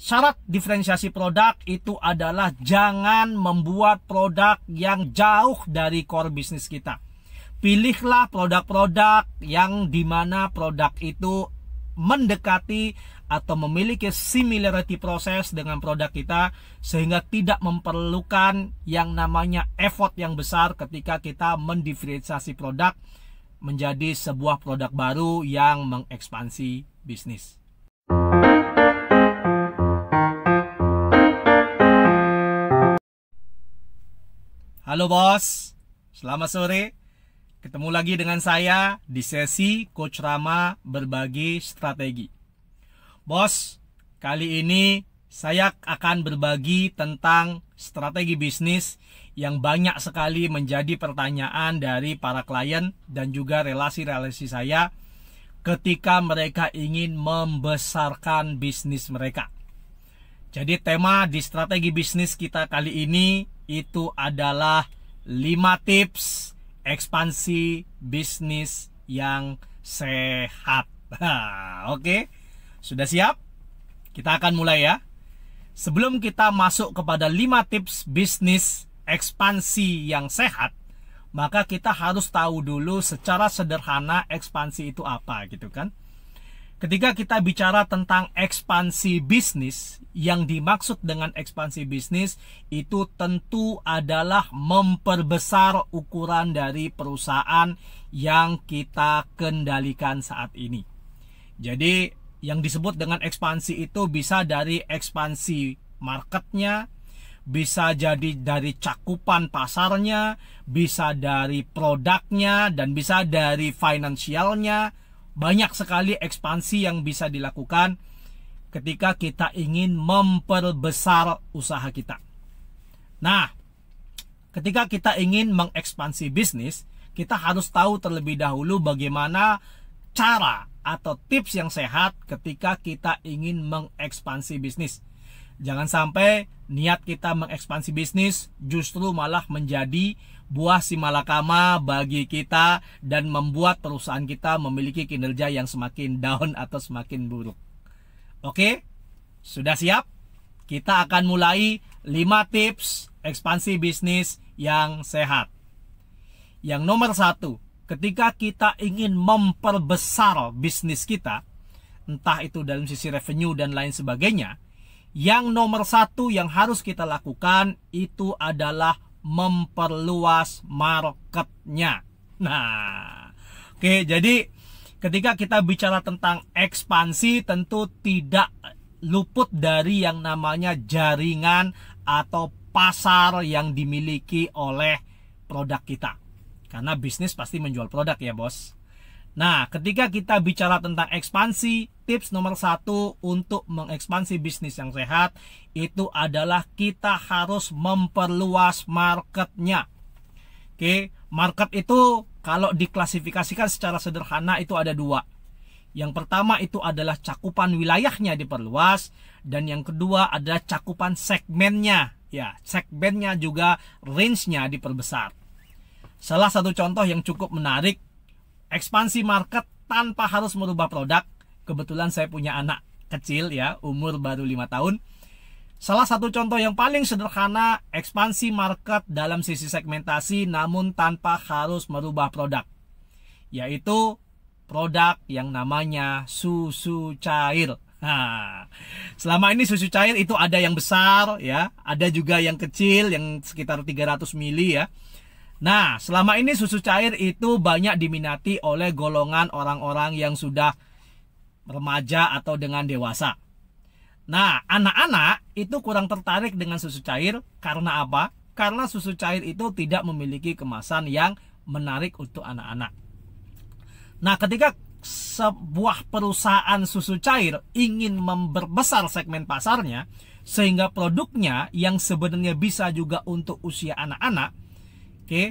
syarat diferensiasi produk itu adalah jangan membuat produk yang jauh dari core bisnis kita. Pilihlah produk-produk yang dimana produk itu mendekati atau memiliki similarity proses dengan produk kita, sehingga tidak memerlukan yang namanya effort yang besar ketika kita mendiferensiasi produk menjadi sebuah produk baru yang mengekspansi bisnis. Halo bos, selamat sore. Ketemu lagi dengan saya di sesi Coach Rama berbagi strategi. Bos, kali ini saya akan berbagi tentang strategi bisnis yang banyak sekali menjadi pertanyaan dari para klien dan juga relasi-relasi saya ketika mereka ingin membesarkan bisnis mereka. Jadi tema di strategi bisnis kita kali ini itu adalah 5 tips ekspansi bisnis yang sehat. Oke, sudah siap? Kita akan mulai ya. Sebelum kita masuk kepada 5 tips bisnis ekspansi yang sehat, maka kita harus tahu dulu secara sederhana ekspansi itu apa gitu kan. Ketika kita bicara tentang ekspansi bisnis, yang dimaksud dengan ekspansi bisnis itu tentu adalah memperbesar ukuran dari perusahaan yang kita kendalikan saat ini. Jadi yang disebut dengan ekspansi itu bisa dari ekspansi marketnya, bisa jadi dari cakupan pasarnya, bisa dari produknya, dan bisa dari finansialnya. Banyak sekali ekspansi yang bisa dilakukan ketika kita ingin memperbesar usaha kita. Nah, ketika kita ingin mengekspansi bisnis, kita harus tahu terlebih dahulu bagaimana cara atau tips yang sehat ketika kita ingin mengekspansi bisnis. Jangan sampai niat kita mengekspansi bisnis justru malah menjadi buah simalakama bagi kita dan membuat perusahaan kita memiliki kinerja yang semakin down atau semakin buruk. Oke, sudah siap? Kita akan mulai 5 tips ekspansi bisnis yang sehat. Yang nomor 1, ketika kita ingin memperbesar bisnis kita, entah itu dalam sisi revenue dan lain sebagainya, yang nomor 1 yang harus kita lakukan itu adalah memperluas marketnya. Nah, oke, jadi ketika kita bicara tentang ekspansi tentu tidak luput dari yang namanya jaringan atau pasar yang dimiliki oleh produk kita. Karena bisnis pasti menjual produk ya bos. Nah, ketika kita bicara tentang ekspansi, tips nomor 1 untuk mengekspansi bisnis yang sehat itu adalah kita harus memperluas marketnya. Oke, market itu kalau diklasifikasikan secara sederhana itu ada 2. Yang pertama itu adalah cakupan wilayahnya diperluas, dan yang kedua adalah cakupan segmennya. Ya, segmennya juga range-nya diperbesar. Salah satu contoh yang cukup menarik, ekspansi market tanpa harus merubah produk. Kebetulan saya punya anak kecil ya, umur baru 5 tahun. Salah satu contoh yang paling sederhana, ekspansi market dalam sisi segmentasi namun tanpa harus merubah produk. Yaitu produk yang namanya susu cair. Nah, selama ini susu cair itu ada yang besar ya, ada juga yang kecil yang sekitar 300 mili ya. Nah, selama ini susu cair itu banyak diminati oleh golongan orang-orang yang sudah remaja atau dengan dewasa. Nah, anak-anak itu kurang tertarik dengan susu cair karena apa? Karena susu cair itu tidak memiliki kemasan yang menarik untuk anak-anak. Nah, ketika sebuah perusahaan susu cair ingin memperbesar segmen pasarnya sehingga produknya yang sebenarnya bisa juga untuk usia anak-anak, oke,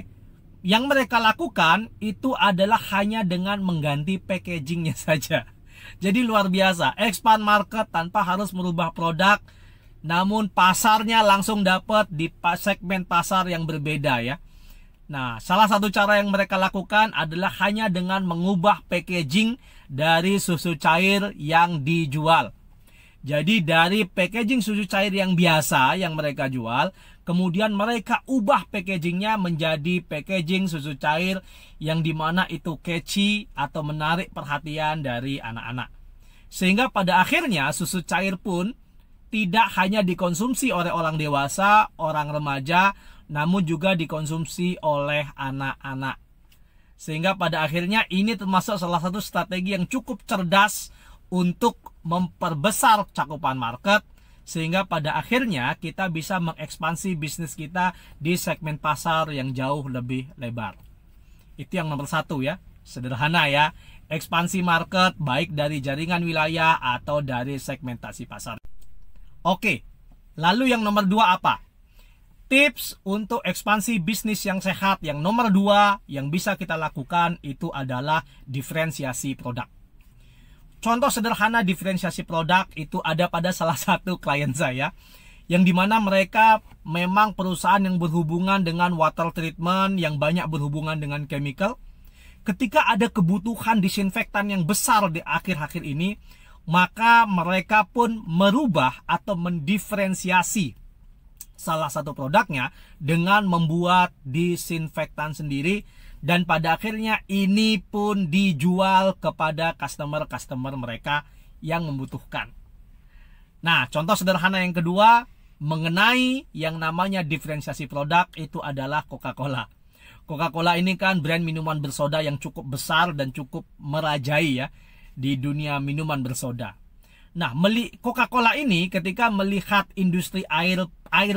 yang mereka lakukan itu adalah hanya dengan mengganti packagingnya saja. Jadi luar biasa, expand market tanpa harus merubah produk, namun pasarnya langsung dapat di segmen pasar yang berbeda ya. Nah, salah satu cara yang mereka lakukan adalah hanya dengan mengubah packaging dari susu cair yang dijual. Jadi dari packaging susu cair yang biasa yang mereka jual, kemudian mereka ubah packagingnya menjadi packaging susu cair yang dimana itu catchy atau menarik perhatian dari anak-anak. Sehingga pada akhirnya susu cair pun tidak hanya dikonsumsi oleh orang dewasa, orang remaja, namun juga dikonsumsi oleh anak-anak. Sehingga pada akhirnya ini termasuk salah satu strategi yang cukup cerdas untuk memperbesar cakupan market, sehingga pada akhirnya kita bisa mengekspansi bisnis kita di segmen pasar yang jauh lebih lebar. Itu yang nomor satu ya, sederhana ya, ekspansi market baik dari jaringan wilayah atau dari segmentasi pasar. Oke, lalu yang nomor dua apa? Tips untuk ekspansi bisnis yang sehat yang nomor dua yang bisa kita lakukan itu adalah diferensiasi produk. Contoh sederhana diferensiasi produk itu ada pada salah satu klien saya, yang dimana mereka memang perusahaan yang berhubungan dengan water treatment, yang banyak berhubungan dengan chemical. Ketika ada kebutuhan disinfektan yang besar di akhir-akhir ini, maka mereka pun merubah atau mendiferensiasi salah satu produknya dengan membuat disinfektan sendiri. Dan pada akhirnya ini pun dijual kepada customer-customer mereka yang membutuhkan. Nah, contoh sederhana yang kedua mengenai yang namanya diferensiasi produk itu adalah Coca-Cola. Coca-Cola ini kan brand minuman bersoda yang cukup besar dan cukup merajai ya di dunia minuman bersoda. Nah, Coca-Cola ini ketika melihat industri air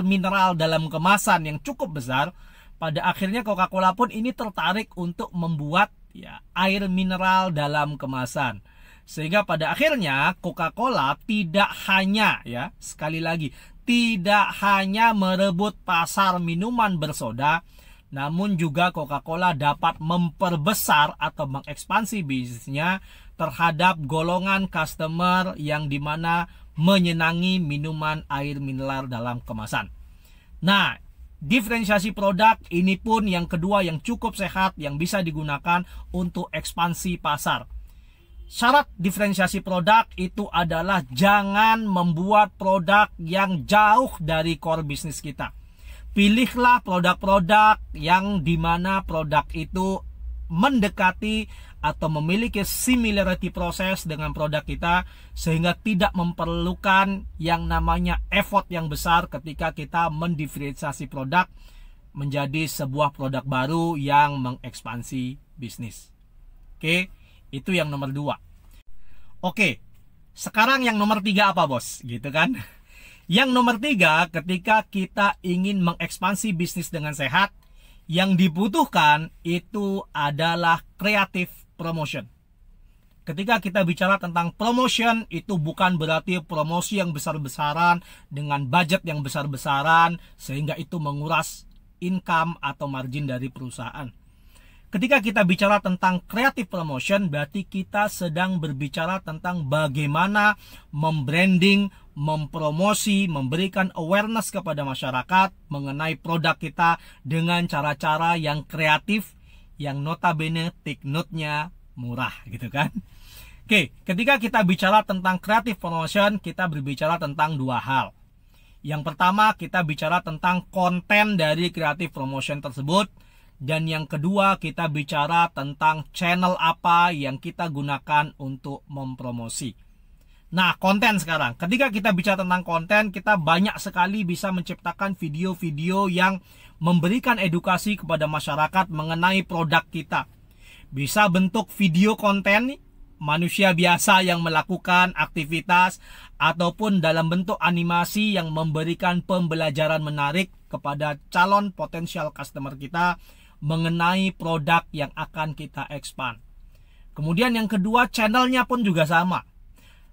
mineral dalam kemasan yang cukup besar, pada akhirnya Coca-Cola pun ini tertarik untuk membuat ya air mineral dalam kemasan. Sehingga pada akhirnya Coca-Cola tidak hanya ya, sekali lagi, tidak hanya merebut pasar minuman bersoda, namun juga Coca-Cola dapat memperbesar atau mengekspansi bisnisnya terhadap golongan customer yang dimana menyenangi minuman air mineral dalam kemasan. Nah, diferensiasi produk ini pun yang kedua yang cukup sehat yang bisa digunakan untuk ekspansi pasar. Syarat diferensiasi produk itu adalah jangan membuat produk yang jauh dari core bisnis kita. Pilihlah produk-produk yang dimana produk itu mendekati atau memiliki similarity proses dengan produk kita, sehingga tidak memerlukan yang namanya effort yang besar ketika kita mendiferensiasi produk menjadi sebuah produk baru yang mengekspansi bisnis. Oke, itu yang nomor dua. Oke, sekarang yang nomor tiga apa bos? Gitu kan? Yang nomor tiga, ketika kita ingin mengekspansi bisnis dengan sehat, yang dibutuhkan itu adalah creative promotion. Ketika kita bicara tentang promotion, itu bukan berarti promosi yang besar-besaran dengan budget yang besar-besaran sehingga itu menguras income atau margin dari perusahaan. Ketika kita bicara tentang creative promotion, berarti kita sedang berbicara tentang bagaimana membranding, mempromosi, memberikan awareness kepada masyarakat mengenai produk kita dengan cara-cara yang kreatif, yang notabene take note-nya murah gitu kan. Oke, ketika kita bicara tentang creative promotion, kita berbicara tentang dua hal. Yang pertama, kita bicara tentang konten dari creative promotion tersebut. Dan yang kedua, kita bicara tentang channel apa yang kita gunakan untuk mempromosi. Nah, konten sekarang. Ketika kita bicara tentang konten, kita banyak sekali bisa menciptakan video-video yang memberikan edukasi kepada masyarakat mengenai produk kita. Bisa bentuk video konten, manusia biasa yang melakukan aktivitas, ataupun dalam bentuk animasi yang memberikan pembelajaran menarik kepada calon potensial customer kita mengenai produk yang akan kita expand. Kemudian yang kedua, channelnya pun juga sama.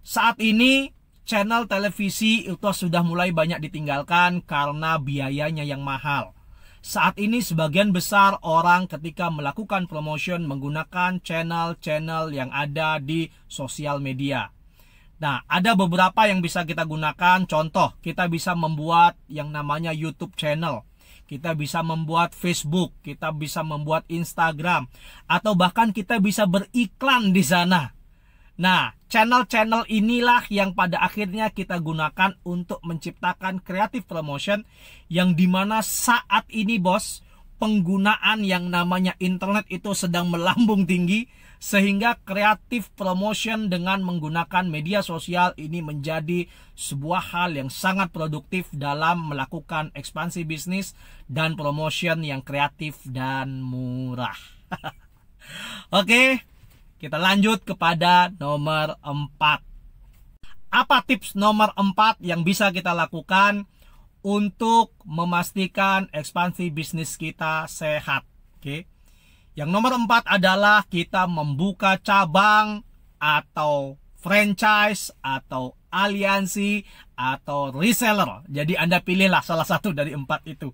Saat ini channel televisi itu sudah mulai banyak ditinggalkan karena biayanya yang mahal. Saat ini sebagian besar orang ketika melakukan promotion menggunakan channel-channel yang ada di sosial media. Nah, ada beberapa yang bisa kita gunakan. Contoh, kita bisa membuat yang namanya YouTube channel. Kita bisa membuat Facebook, kita bisa membuat Instagram, atau bahkan kita bisa beriklan di sana. Nah, channel-channel inilah yang pada akhirnya kita gunakan untuk menciptakan creative promotion yang dimana saat ini bos, penggunaan yang namanya internet itu sedang melambung tinggi, sehingga creative promotion dengan menggunakan media sosial ini menjadi sebuah hal yang sangat produktif dalam melakukan ekspansi bisnis dan promotion yang kreatif dan murah. Oke, kita lanjut kepada nomor 4. Apa tips nomor 4 yang bisa kita lakukan untuk memastikan ekspansi bisnis kita sehat? Oke. Yang nomor 4 adalah kita membuka cabang atau franchise atau aliansi atau reseller. Jadi Anda pilihlah salah satu dari 4 itu.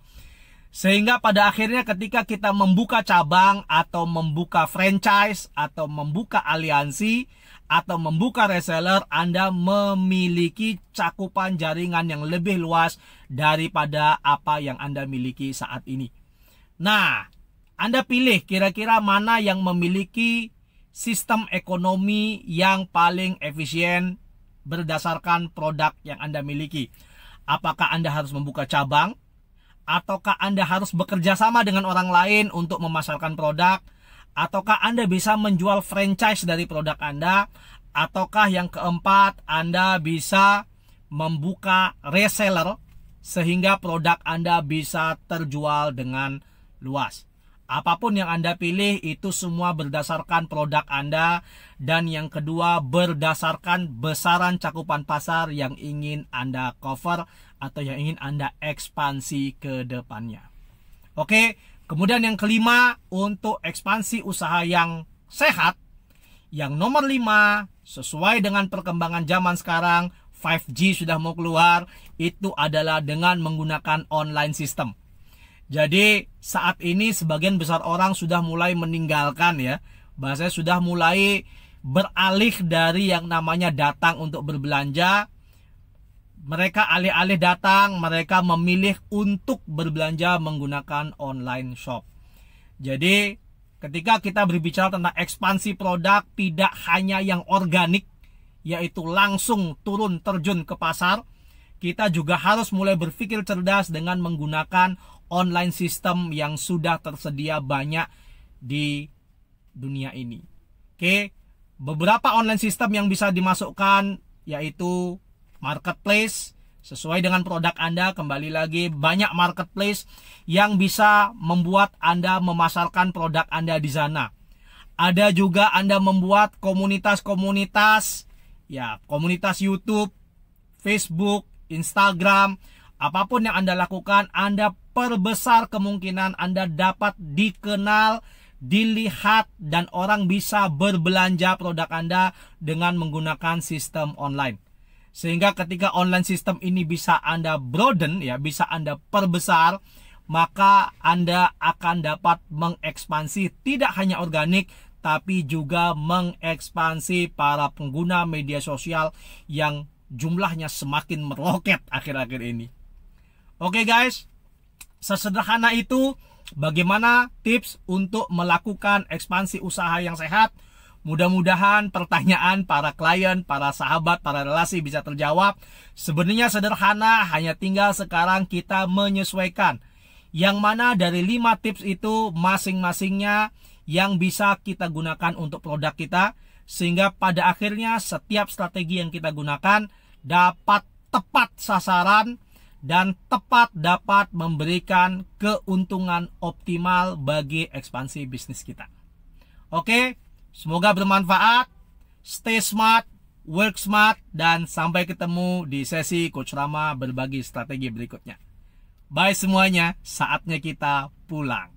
Sehingga pada akhirnya ketika kita membuka cabang atau membuka franchise atau membuka aliansi atau membuka reseller, Anda memiliki cakupan jaringan yang lebih luas daripada apa yang Anda miliki saat ini. Nah, Anda pilih kira-kira mana yang memiliki sistem ekonomi yang paling efisien berdasarkan produk yang Anda miliki. Apakah Anda harus membuka cabang? Ataukah Anda harus bekerja sama dengan orang lain untuk memasarkan produk? Ataukah Anda bisa menjual franchise dari produk Anda? Ataukah yang keempat, Anda bisa membuka reseller sehingga produk Anda bisa terjual dengan luas? Apapun yang Anda pilih itu semua berdasarkan produk Anda, dan yang kedua berdasarkan besaran cakupan pasar yang ingin Anda cover atau yang ingin Anda ekspansi ke depannya. Oke, kemudian yang kelima untuk ekspansi usaha yang sehat, yang nomor 5 sesuai dengan perkembangan zaman sekarang, 5G sudah mau keluar, itu adalah dengan menggunakan online system. Jadi saat ini sebagian besar orang sudah mulai meninggalkan ya, bahasanya sudah mulai beralih dari yang namanya datang untuk berbelanja. Mereka alih-alih datang, mereka memilih untuk berbelanja menggunakan online shop. Jadi ketika kita berbicara tentang ekspansi produk, tidak hanya yang organik, yaitu langsung turun terjun ke pasar, kita juga harus mulai berpikir cerdas dengan menggunakan online system yang sudah tersedia banyak di dunia ini. Oke, beberapa online system yang bisa dimasukkan yaitu marketplace sesuai dengan produk Anda. Kembali lagi, banyak marketplace yang bisa membuat Anda memasarkan produk Anda di sana. Ada juga Anda membuat komunitas-komunitas, ya, komunitas YouTube, Facebook, Instagram. Apapun yang Anda lakukan, Anda perbesar kemungkinan Anda dapat dikenal, dilihat, dan orang bisa berbelanja produk Anda dengan menggunakan sistem online. Sehingga ketika online system ini bisa Anda broaden, ya, bisa Anda perbesar, maka Anda akan dapat mengekspansi tidak hanya organik, tapi juga mengekspansi para pengguna media sosial yang jumlahnya semakin meroket akhir-akhir ini. Oke guys, sesederhana itu bagaimana tips untuk melakukan ekspansi usaha yang sehat. Mudah-mudahan pertanyaan para klien, para sahabat, para relasi bisa terjawab. Sebenarnya sederhana, hanya tinggal sekarang kita menyesuaikan yang mana dari 5 tips itu masing-masingnya yang bisa kita gunakan untuk produk kita, sehingga pada akhirnya setiap strategi yang kita gunakan dapat tepat sasaran dan tepat dapat memberikan keuntungan optimal bagi ekspansi bisnis kita. Oke, semoga bermanfaat. Stay smart, work smart, dan sampai ketemu di sesi Coach Rama berbagi strategi berikutnya. Bye semuanya, saatnya kita pulang.